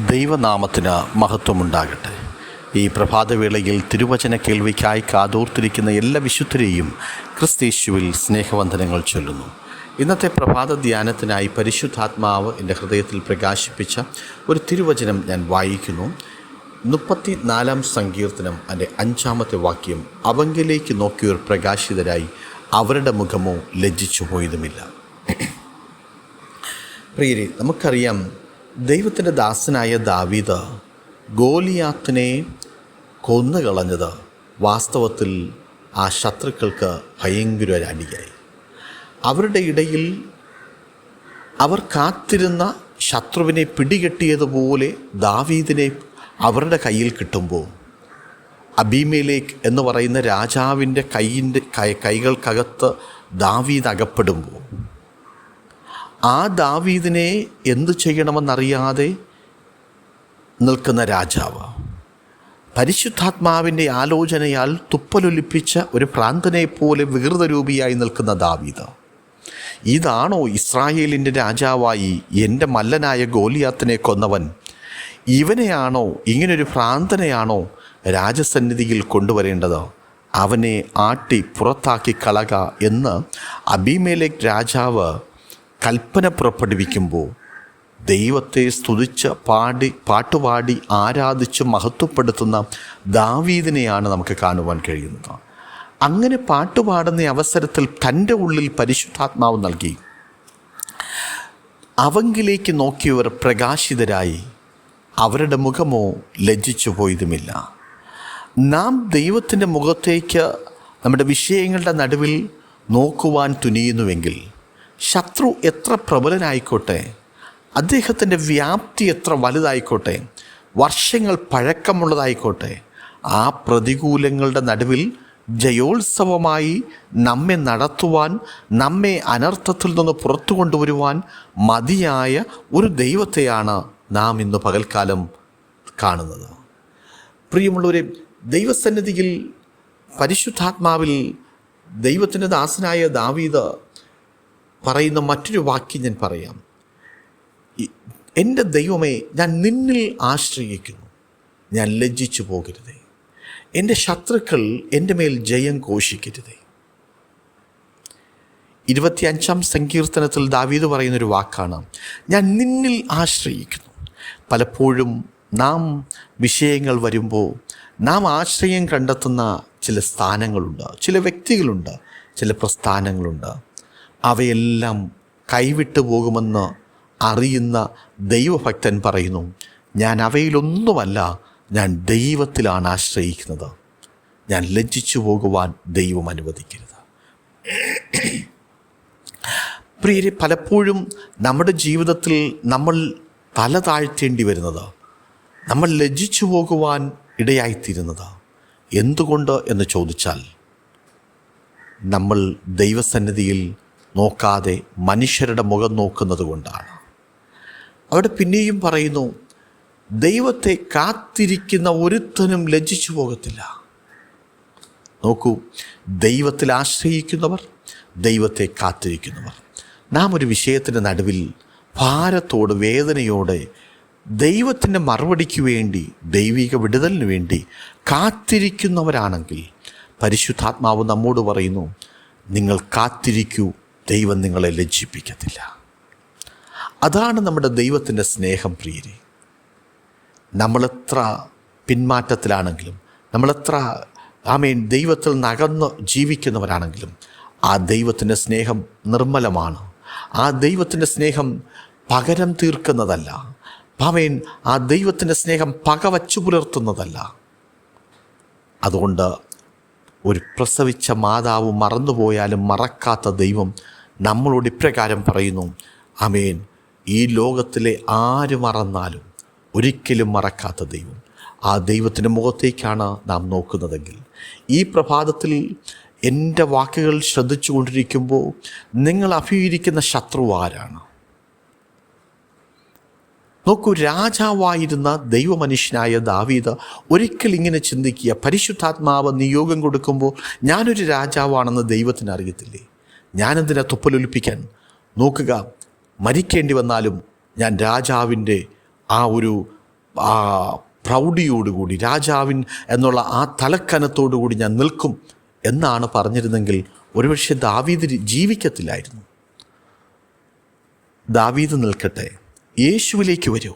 ദൈവനാമത്തിന് മഹത്വമുണ്ടാകട്ടെ. ഈ പ്രഭാതവേളയിൽ തിരുവചന കേൾവിക്കായി കാതോർത്തിരിക്കുന്ന എല്ലാ വിശുദ്ധരെയും ക്രിസ്തയേശുവിൽ സ്നേഹവന്ദനങ്ങൾ ചൊല്ലുന്നു. ഇന്നത്തെ പ്രഭാത ധ്യാനത്തിനായി പരിശുദ്ധാത്മാവ് എൻ്റെ ഹൃദയത്തിൽ പ്രകാശിപ്പിച്ച ഒരു തിരുവചനം ഞാൻ വായിക്കുന്നു. 34 സങ്കീർത്തനം അതിൻ്റെ 5-ാമത്തെ വാക്യം. അവങ്കിലേക്ക് നോക്കിയവർ പ്രകാശിതരായി, അവരുടെ മുഖമോ ലജ്ജിച്ചു പോയതുമില്ല. പ്രിയരെ, നമുക്കറിയാം, ദൈവത്തിൻ്റെ ദാസനായ ദാവീദ് ഗോലിയാത്തിനെ കൊന്നുകളഞ്ഞത് വാസ്തവത്തിൽ ആ ശത്രുക്കൾക്ക് ഭയങ്കര അടിയായി. അവരുടെ ഇടയിൽ അവർ കാത്തിരുന്ന ശത്രുവിനെ പിടികെട്ടിയതുപോലെ ദാവീദിനെ അവരുടെ കയ്യിൽ കിട്ടുമ്പോൾ അബീമേലേക്ക് എന്ന് പറയുന്ന രാജാവിൻ്റെ കൈകൾക്കകത്ത് ദാവീദ് അകപ്പെടുമ്പോൾ ആ ദാവീദിനെ എന്തു ചെയ്യണമെന്നറിയാതെ നിൽക്കുന്ന രാജാവ് പരിശുദ്ധാത്മാവിൻ്റെ ആലോചനയാൽ തുപ്പലൊലിപ്പിച്ച ഒരു ഭ്രാന്തനെ പോലെ വികൃതരൂപിയായി നിൽക്കുന്ന ദാവീദ്, ഇതാണോ ഇസ്രായേലിൻ്റെ രാജാവായി എൻ്റെ മല്ലനായ ഗോലിയാത്തിനെ കൊന്നവൻ? ഇവനെയാണോ, ഇങ്ങനൊരു ഭ്രാന്തനെയാണോ രാജസന്നിധിയിൽ കൊണ്ടുവരേണ്ടത്? അവനെ ആട്ടി പുറത്താക്കി കളക എന്ന് അബീമേലെക്ക് രാജാവ് കൽപ്പന പുറപ്പെടുവിക്കുമ്പോൾ ദൈവത്തെ സ്തുതിച്ച് പാട്ടുപാടി ആരാധിച്ച് മഹത്വപ്പെടുത്തുന്ന ദാവീദിനെയാണ് നമുക്ക് കാണുവാൻ കഴിയുന്നത്. അങ്ങനെ പാട്ടുപാടുന്ന അവസരത്തിൽ തൻ്റെ ഉള്ളിൽ പരിശുദ്ധാത്മാവ് നൽകി. അവങ്കിലേക്ക് നോക്കിയവർ പ്രകാശിതരായി, അവരുടെ മുഖമോ ലജ്ജിച്ചു പോയതുമില്ല. നാം ദൈവത്തിൻ്റെ മുഖത്തേക്ക് നമ്മുടെ വിഷയങ്ങളുടെ നടുവിൽ നോക്കുവാൻ തുനിയുന്നുവെങ്കിൽ ശത്രു എത്ര പ്രബലനായിക്കോട്ടെ, അദ്ദേഹത്തിൻ്റെ വ്യാപ്തി എത്ര വലുതായിക്കോട്ടെ, വർഷങ്ങൾ പഴക്കമുള്ളതായിക്കോട്ടെ, ആ പ്രതികൂലങ്ങളുടെ നടുവിൽ ജയോത്സവമായി നമ്മെ നടത്തുവാൻ, നമ്മെ അനർത്ഥത്തിൽ നിന്ന് പുറത്തു കൊണ്ടുവരുവാൻ മതിയായ ഒരു ദൈവത്തെയാണ് നാം ഇന്ന് പകൽക്കാലം കാണുന്നത്. പ്രിയമുള്ളവരെ, ദൈവസന്നിധിയിൽ പരിശുദ്ധാത്മാവിൽ ദൈവത്തിൻ്റെ ദാസനായ ദാവീദ് പറയുന്ന മറ്റൊരു വാക്യം ഞാൻ പറയാം. എൻ്റെ ദൈവമേ, ഞാൻ നിന്നിൽ ആശ്രയിക്കുന്നു, ഞാൻ ലജ്ജിച്ചു പോകരുതേ. എൻ്റെ ശത്രുക്കൾ എൻ്റെ മേൽ ജയം ഘോഷിക്കരുതേ. 25-ാം സങ്കീർത്തനത്തിൽ ദാവീദ് പറയുന്നൊരു വാക്കാണ്, ഞാൻ നിന്നിൽ ആശ്രയിക്കുന്നു. പലപ്പോഴും നാം വിഷയങ്ങൾ വരുമ്പോൾ നാം ആശ്രയം കണ്ടെത്തുന്ന ചില സ്ഥാനങ്ങളുണ്ട്, ചില വ്യക്തികളുണ്ട്, ചില പ്രസ്ഥാനങ്ങളുണ്ട്. അവയെല്ലാം കൈവിട്ടു പോകുമെന്ന് അറിയുന്ന ദൈവഭക്തൻ പറയുന്നു, ഞാൻ അവയിലൊന്നുമല്ല, ഞാൻ ദൈവത്തിലാണ് ആശ്രയിക്കുന്നത്. ഞാൻ ലജ്ജിച്ചു പോകുവാൻ ദൈവം അനുവദിക്കരുത്. പ്രിയരെ, പലപ്പോഴും നമ്മുടെ ജീവിതത്തിൽ നമ്മൾ തല താഴ്ത്തേണ്ടി വരുന്നത്, നമ്മൾ ലജ്ജിച്ചു പോകുവാൻ ഇടയായിത്തീരുന്നത് എന്തുകൊണ്ട് എന്ന് ചോദിച്ചാൽ, നമ്മൾ ദൈവസന്നിധിയിൽ നോക്കാതെ മനുഷ്യരുടെ മുഖം നോക്കുന്നത് കൊണ്ടാണ്. അവിടെ പിന്നെയും പറയുന്നു, ദൈവത്തെ കാത്തിരിക്കുന്ന ഒരുത്തനും ലജ്ജിച്ചു പോകത്തില്ല. നോക്കൂ, ദൈവത്തിൽ ആശ്രയിക്കുന്നവർ, ദൈവത്തെ കാത്തിരിക്കുന്നവർ. നാം ഒരു വിഷയത്തിൻ്റെ നടുവിൽ ഭാരത്തോട്, വേദനയോടെ ദൈവത്തിൻ്റെ മറുപടിക്ക് വേണ്ടി, ദൈവിക വിടുതലിന് വേണ്ടി കാത്തിരിക്കുന്നവരാണെങ്കിൽ പരിശുദ്ധാത്മാവ് നമ്മോട് പറയുന്നു, നിങ്ങൾ കാത്തിരിക്കൂ, ദൈവം നിങ്ങളെ ലജ്ജിപ്പിക്കത്തില്ല. അതാണ് നമ്മുടെ ദൈവത്തിൻ്റെ സ്നേഹം. പ്രിയരെ, നമ്മളെത്ര പിന്മാറ്റത്തിലാണെങ്കിലും, നമ്മളെത്ര ദൈവത്തിൽ നകന്ന് ജീവിക്കുന്നവരാണെങ്കിലും, ആ ദൈവത്തിൻ്റെ സ്നേഹം നിർമ്മലമാണ്. ആ ദൈവത്തിൻ്റെ സ്നേഹം പകരം തീർക്കുന്നതല്ല. ആ ദൈവത്തിൻ്റെ സ്നേഹം പകവച്ചു പുലർത്തുന്നതല്ല. അതുകൊണ്ട് ഒരു പ്രസവിച്ച മാതാവ് മറന്നുപോയാലും മറക്കാത്ത ദൈവം നമ്മളോട് ഇപ്രകാരം പറയുന്നു, ആമേൻ, ഈ ലോകത്തിലെ ആര് മറന്നാലും ഒരിക്കലും മറക്കാത്ത ദൈവം. ആ ദൈവത്തിൻ്റെ മുഖത്തേക്കാണ് നാം നോക്കുന്നതെങ്കിൽ, ഈ പ്രഭാതത്തിൽ എൻ്റെ വാക്കുകൾ ശ്രദ്ധിച്ചു കൊണ്ടിരിക്കുമ്പോൾ നിങ്ങൾ അഭിമുഖീകരിക്കുന്ന ശത്രു ആരാണ്? നോക്കൂ, രാജാവായിരുന്ന ദൈവമനുഷ്യനായ ദാവീദ് ഒരിക്കൽ ഇങ്ങനെ ചിന്തിക്കുക, പരിശുദ്ധാത്മാവ് നിയോഗം കൊടുക്കുമ്പോൾ ഞാനൊരു രാജാവാണെന്ന് ദൈവത്തിന് അറിയത്തില്ലേ? ഞാനെന്തിനാ തുപ്പലൊലിപ്പിക്കാൻ? നോക്കുക, മരിക്കേണ്ടി വന്നാലും ഞാൻ രാജാവിൻ്റെ ആ ഒരു ആ പ്രൗഢിയോടുകൂടി രാജാവിൻ എന്നുള്ള ആ തലക്കനത്തോടുകൂടി ഞാൻ നിൽക്കും എന്നാണ് പറഞ്ഞിരുന്നെങ്കിൽ ഒരുപക്ഷെ ദാവീദ് ജീവിക്കത്തില്ലായിരുന്നു. ദാവീദ് നിൽക്കട്ടെ, യേശുവിലേക്ക് വരൂ.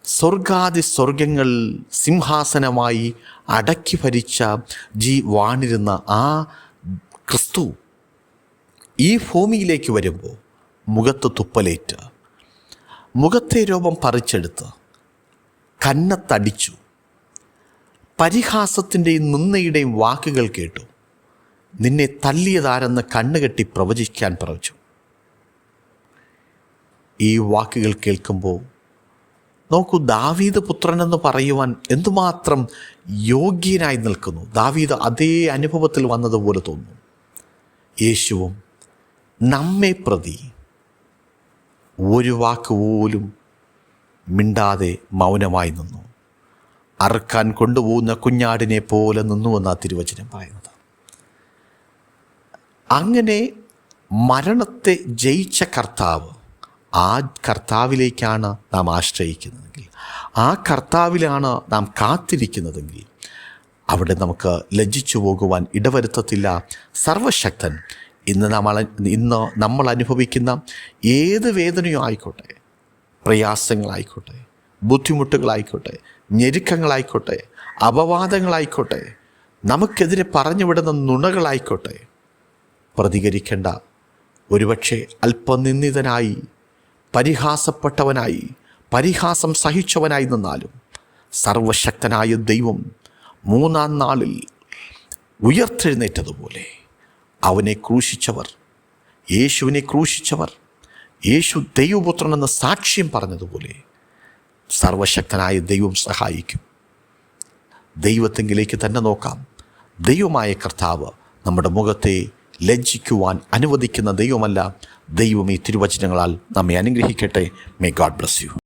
സ്വർഗാദി സ്വർഗങ്ങൾ സിംഹാസനമായി അടക്കി ഭരിച്ച വാണിരുന്ന ആ ക്രിസ്തു ഈ ഭൂമിയിലേക്ക് വരുമ്പോൾ മുഖത്ത് തുപ്പലേറ്റ്, മുഖത്തെ രോമം പറിച്ചെടുത്ത്, കന്നത്തടിച്ചു, പരിഹാസത്തിൻ്റെയും നിന്ദയുടെയും വാക്കുകൾ കേട്ടു. നിന്നെ തല്ലിയതാരെന്ന് കണ്ണുകെട്ടി പ്രവചിക്കാൻ പ്രവചിച്ചു. ഈ വാക്കുകൾ കേൾക്കുമ്പോൾ നോക്കൂ, ദാവീദ് പുത്രനെന്ന് പറയുവാൻ എന്തുമാത്രം യോഗ്യനായി നിൽക്കുന്നു. ദാവീദ് അതേ അനുഭവത്തിൽ വന്നതുപോലെ തോന്നുന്നു. യേശുവും നമ്മെ പ്രതി ഒരു വാക്ക് പോലും മിണ്ടാതെ മൗനമായി നിന്നു. അറുക്കാൻ കൊണ്ടുപോകുന്ന കുഞ്ഞാടിനെ പോലെ നിന്നുവെന്നാണ് തിരുവചനം പറയുന്നത്. അങ്ങനെ മരണത്തെ ജയിച്ച കർത്താവ്, ആ കർത്താവിലേക്കാണ് നാം ആശ്രയിക്കുന്നതെങ്കിൽ, ആ കർത്താവിലാണ് നാം കാത്തിരിക്കുന്നതെങ്കിൽ അവിടെ നമുക്ക് ലജ്ജിച്ചു പോകുവാൻ ഇടവരുത്തത്തില്ല. സർവശക്തൻ ഇന്ന് നമ്മൾ അനുഭവിക്കുന്ന ഏത് വേദനയോ ആയിക്കോട്ടെ, പ്രയാസങ്ങളായിക്കോട്ടെ, ബുദ്ധിമുട്ടുകളായിക്കോട്ടെ, ഞെരുക്കങ്ങളായിക്കോട്ടെ, അപവാദങ്ങളായിക്കോട്ടെ, നമുക്കെതിരെ പറഞ്ഞുവിടുന്ന നുണകളായിക്കോട്ടെ, പ്രതികരിക്കേണ്ട. ഒരുപക്ഷെ അല്പനിന്ദിതനായി, പരിഹാസപ്പെട്ടവനായി, പരിഹാസം സഹിച്ചവനായി നിന്നാലും സർവശക്തനായ ദൈവം മൂന്നാം നാളിൽ ഉയർത്തെഴുന്നേറ്റതുപോലെ അവനെ ക്രൂശിച്ചവർ, യേശുവിനെ ക്രൂശിച്ചവർ, യേശു ദൈവപുത്രനെന്ന് സാക്ഷ്യം പറഞ്ഞതുപോലെ സർവശക്തനായ ദൈവം സഹായിക്കും. ദൈവത്തെങ്കിലേക്ക് തന്നെ നോക്കാം. ദൈവമായ കർത്താവ് നമ്മുടെ മുഖത്തെ ലജ്ജിക്കുവാൻ അനുവദിക്കുന്ന ദൈവമല്ല. ദൈവം ഈ തിരുവചനങ്ങളാൽ നമ്മെ അനുഗ്രഹിക്കട്ടെ. May God bless you.